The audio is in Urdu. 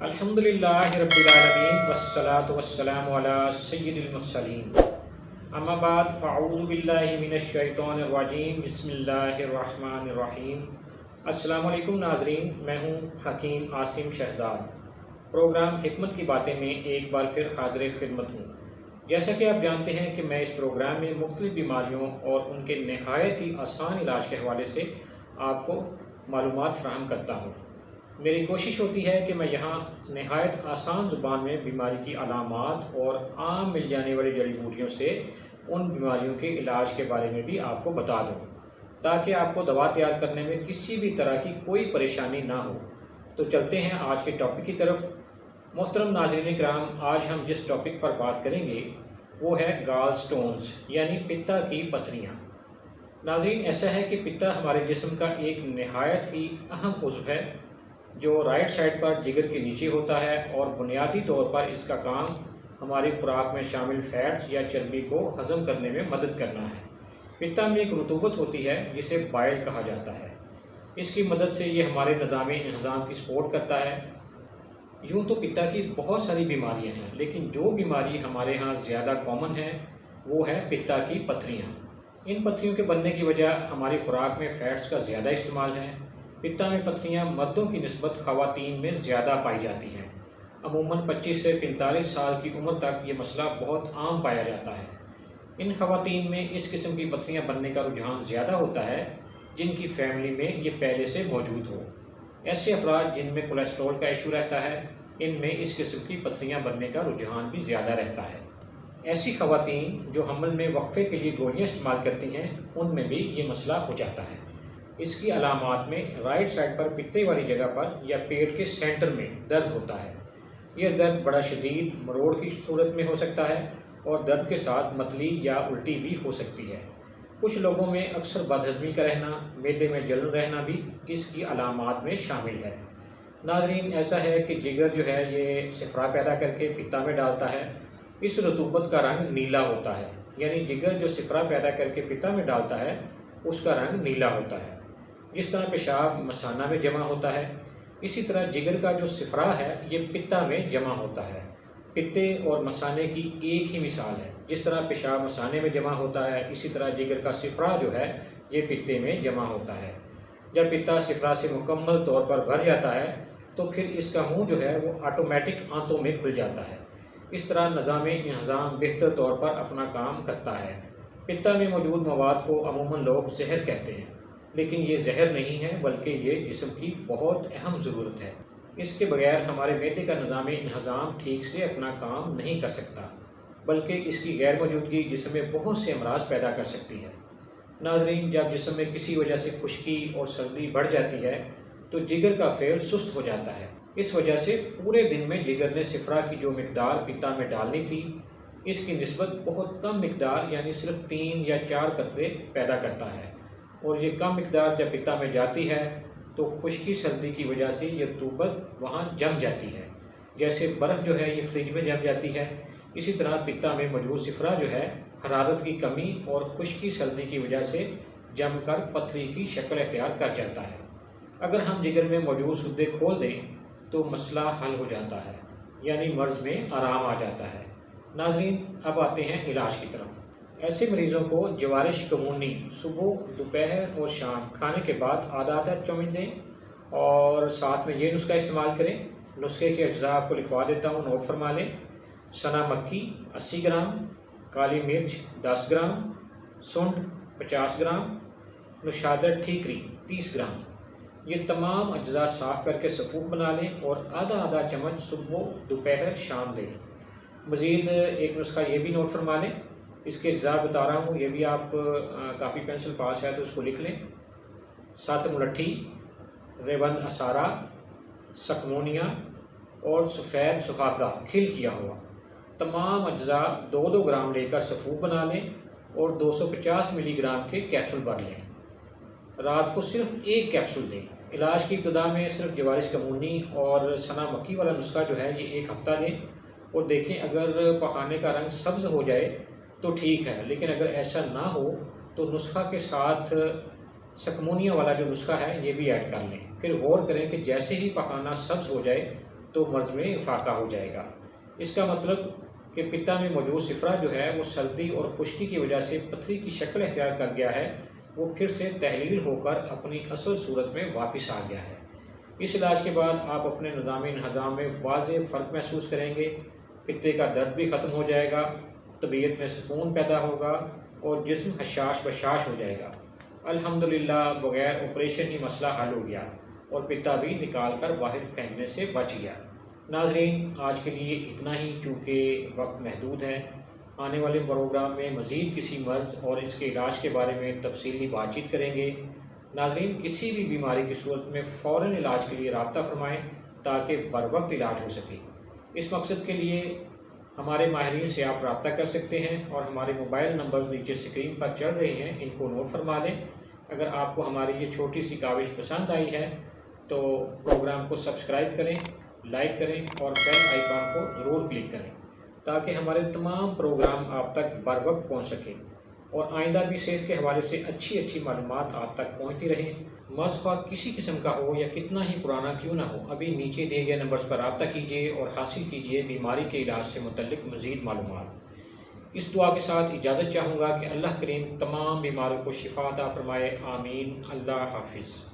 الحمدللہ رب العالمین والصلاة والسلام علی سید المرسلین اما بعد فاعوذ باللہ من الشیطان الرجیم بسم اللہ الرحمن الرحیم۔ السلام علیکم ناظرین، میں ہوں حکیم عاصم شہزاد۔ پروگرام حکمت کی باتیں میں ایک بار پھر حاضر خدمت ہوں۔ جیسا کہ آپ جانتے ہیں کہ میں اس پروگرام میں مختلف بیماریوں اور ان کے نہایت ہی آسان علاج کے حوالے سے آپ کو معلومات فراہم کرتا ہوں۔ میری کوشش ہوتی ہے کہ میں یہاں نہایت آسان زبان میں بیماری کی علامات اور عام مل جانے والی جڑی بوٹیوں سے ان بیماریوں کے علاج کے بارے میں بھی آپ کو بتا دوں، تاکہ آپ کو دوا تیار کرنے میں کسی بھی طرح کی کوئی پریشانی نہ ہو۔ تو چلتے ہیں آج کے ٹاپک کی طرف۔ محترم ناظرین کرام، آج ہم جس ٹاپک پر بات کریں گے وہ ہے گال سٹونز یعنی پتا کی پتھریاں۔ ناظرین، ایسا ہے کہ پتا ہمارے جسم کا ایک نہایت ہی اہم عضو ہے جو رائٹ سائڈ پر جگر کے نیچے ہوتا ہے، اور بنیادی طور پر اس کا کام ہماری خوراک میں شامل فیٹس یا چربی کو ہضم کرنے میں مدد کرنا ہے۔ پتا میں ایک رطوبت ہوتی ہے جسے بائل کہا جاتا ہے۔ اس کی مدد سے یہ ہمارے نظام انہضام کی سپورٹ کرتا ہے۔ یوں تو پتا کی بہت ساری بیماریاں ہیں، لیکن جو بیماری ہمارے ہاں زیادہ کامن ہے وہ ہے پتا کی پتھریاں۔ ان پتھریوں کے بننے کی وجہ ہماری خوراک میں فیٹس کا زیادہ استعمال ہے۔ پتا میں پتھریاں مردوں کی نسبت خواتین میں زیادہ پائی جاتی ہیں۔ عموماً 25 سے 45 سال کی عمر تک یہ مسئلہ بہت عام پایا جاتا ہے۔ ان خواتین میں اس قسم کی پتھریاں بننے کا رجحان زیادہ ہوتا ہے جن کی فیملی میں یہ پہلے سے موجود ہو۔ ایسے افراد جن میں کولیسٹرول کا ایشو رہتا ہے، ان میں اس قسم کی پتھریاں بننے کا رجحان بھی زیادہ رہتا ہے۔ ایسی خواتین جو حمل میں وقفے کے لیے گولیاں استعمال کرتی ہیں، ان میں بھی یہ مسئلہ ہو جاتا ہے۔ اس کی علامات میں رائٹ سائڈ پر پتے والی جگہ پر یا پیٹ کے سینٹر میں درد ہوتا ہے۔ یہ درد بڑا شدید مروڑ کی صورت میں ہو سکتا ہے اور درد کے ساتھ متلی یا الٹی بھی ہو سکتی ہے۔ کچھ لوگوں میں اکثر بدہضمی کا رہنا، معدے میں جلن رہنا بھی اس کی علامات میں شامل ہے۔ ناظرین، ایسا ہے کہ جگر جو ہے یہ صفرا پیدا کر کے پتا میں ڈالتا ہے۔ اس رطوبت کا رنگ نیلا ہوتا ہے، یعنی جگر جو صفرا پیدا کر کے پتا میں ڈالتا ہے اس کا رنگ نیلا ہوتا ہے۔ جس طرح پیشاب مثانہ میں جمع ہوتا ہے، اسی طرح جگر کا جو صفرا ہے یہ پتا میں جمع ہوتا ہے۔ پتے اور مثانے کی ایک ہی مثال ہے۔ جس طرح پیشاب مثانے میں جمع ہوتا ہے، اسی طرح جگر کا صفرا جو ہے یہ پتے میں جمع ہوتا ہے۔ جب پتا صفرا سے مکمل طور پر بھر جاتا ہے تو پھر اس کا منہ جو ہے وہ آٹومیٹک آنتوں میں کھل جاتا ہے۔ اس طرح نظام انہضام بہتر طور پر اپنا کام کرتا ہے۔ پتا میں موجود مواد کو عموماً لوگ زہر کہتے ہیں، لیکن یہ زہر نہیں ہے بلکہ یہ جسم کی بہت اہم ضرورت ہے۔ اس کے بغیر ہمارے معدے کا نظام انہضام ٹھیک سے اپنا کام نہیں کر سکتا، بلکہ اس کی غیر موجودگی جسم میں بہت سے امراض پیدا کر سکتی ہے۔ ناظرین، جب جسم میں کسی وجہ سے خشکی اور سردی بڑھ جاتی ہے تو جگر کا فعل سست ہو جاتا ہے۔ اس وجہ سے پورے دن میں جگر نے صفرا کی جو مقدار پتا میں ڈالنی تھی، اس کی نسبت بہت کم مقدار یعنی صرف 3 یا 4 قطرے پیدا کرتا ہے، اور یہ کم مقدار جب پتا میں جاتی ہے تو خشکی سردی کی وجہ سے یہ رطوبت وہاں جم جاتی ہے۔ جیسے برف جو ہے یہ فریج میں جم جاتی ہے، اسی طرح پتا میں موجود صفرا جو ہے حرارت کی کمی اور خشکی سردی کی وجہ سے جم کر پتھری کی شکل اختیار کر جاتا ہے۔ اگر ہم جگر میں موجود سدے کھول دیں تو مسئلہ حل ہو جاتا ہے، یعنی مرض میں آرام آ جاتا ہے۔ ناظرین، اب آتے ہیں علاج کی طرف۔ ایسے مریضوں کو جوارش کمونی صبح، دوپہر اور شام کھانے کے بعد آدھا آدھا چمچ دیں، اور ساتھ میں یہ نسخہ استعمال کریں۔ نسخے کے اجزاء آپ کو لکھوا دیتا ہوں، نوٹ فرما لیں۔ سنا مکی 80 گرام، کالی مرچ 10 گرام، سنڈ 50 گرام، نشادر ٹھیکری 30 گرام۔ یہ تمام اجزاء صاف کر کے سفوف بنا لیں اور آدھا آدھا چمچ صبح، دوپہر، شام دیں۔ مزید ایک نسخہ یہ بھی نوٹ فرما لیں، اس کے اجزاء بتا رہا ہوں، یہ بھی آپ کاپی پینسل پاس ہے تو اس کو لکھ لیں۔ 7 ملٹھی، ریون اسارا، سکمونیا اور سفید سہاگا کھل کیا ہوا، تمام اجزاء 2-2 گرام لے کر سفوف بنا لیں اور 250 ملی گرام کے کیپسول بھر لیں۔ رات کو صرف ایک کیپسول دیں۔ علاج کی ابتدا میں صرف جوارش کمونی اور سنا مکی والا نسخہ جو ہے یہ 1 ہفتہ دیں، اور دیکھیں اگر پخانے کا رنگ سبز ہو جائے تو ٹھیک ہے، لیکن اگر ایسا نہ ہو تو نسخہ کے ساتھ سکمونیا والا جو نسخہ ہے یہ بھی ایڈ کر لیں۔ پھر غور کریں کہ جیسے ہی پخانا سبز ہو جائے تو مرض میں فاقہ ہو جائے گا۔ اس کا مطلب کہ پتا میں موجود صفرا جو ہے وہ سردی اور خشکی کی وجہ سے پتھری کی شکل اختیار کر گیا ہے، وہ پھر سے تحلیل ہو کر اپنی اصل صورت میں واپس آ گیا ہے۔ اس علاج کے بعد آپ اپنے نظام انہضام میں واضح فرق محسوس کریں گے، پتے کا درد بھی ختم ہو جائے گا، طبیعت میں سکون پیدا ہوگا اور جسم حشاش بشاش ہو جائے گا۔ الحمدللہ بغیر آپریشن ہی مسئلہ حل ہو گیا اور پتا بھی نکال کر باہر پھینکنے سے بچ گیا۔ ناظرین، آج کے لیے اتنا ہی، چونکہ وقت محدود ہے۔ آنے والے پروگرام میں مزید کسی مرض اور اس کے علاج کے بارے میں تفصیلی بات چیت کریں گے۔ ناظرین، کسی بھی بیماری کی صورت میں فوراً علاج کے لیے رابطہ فرمائیں تاکہ بر وقت علاج ہو سکے۔ اس مقصد کے لیے ہمارے ماہرین سے آپ رابطہ کر سکتے ہیں اور ہمارے موبائل نمبرز نیچے اسکرین پر چل رہے ہیں، ان کو نوٹ فرما لیں۔ اگر آپ کو ہماری یہ چھوٹی سی کاوش پسند آئی ہے تو پروگرام کو سبسکرائب کریں، لائک کریں اور بیل آئیکن کو ضرور کلک کریں تاکہ ہمارے تمام پروگرام آپ تک بر وقت پہنچ سکیں اور آئندہ بھی صحت کے حوالے سے اچھی معلومات آپ تک پہنچتی رہیں۔ مرض خواہ کسی قسم کا ہو یا کتنا ہی پرانا کیوں نہ ہو، ابھی نیچے دیے گئے نمبرز پر رابطہ کیجیے اور حاصل کیجیے بیماری کے علاج سے متعلق مزید معلومات۔ اس دعا کے ساتھ اجازت چاہوں گا کہ اللہ کریم تمام بیماروں کو شفا عطا فرمائے، آمین۔ اللہ حافظ۔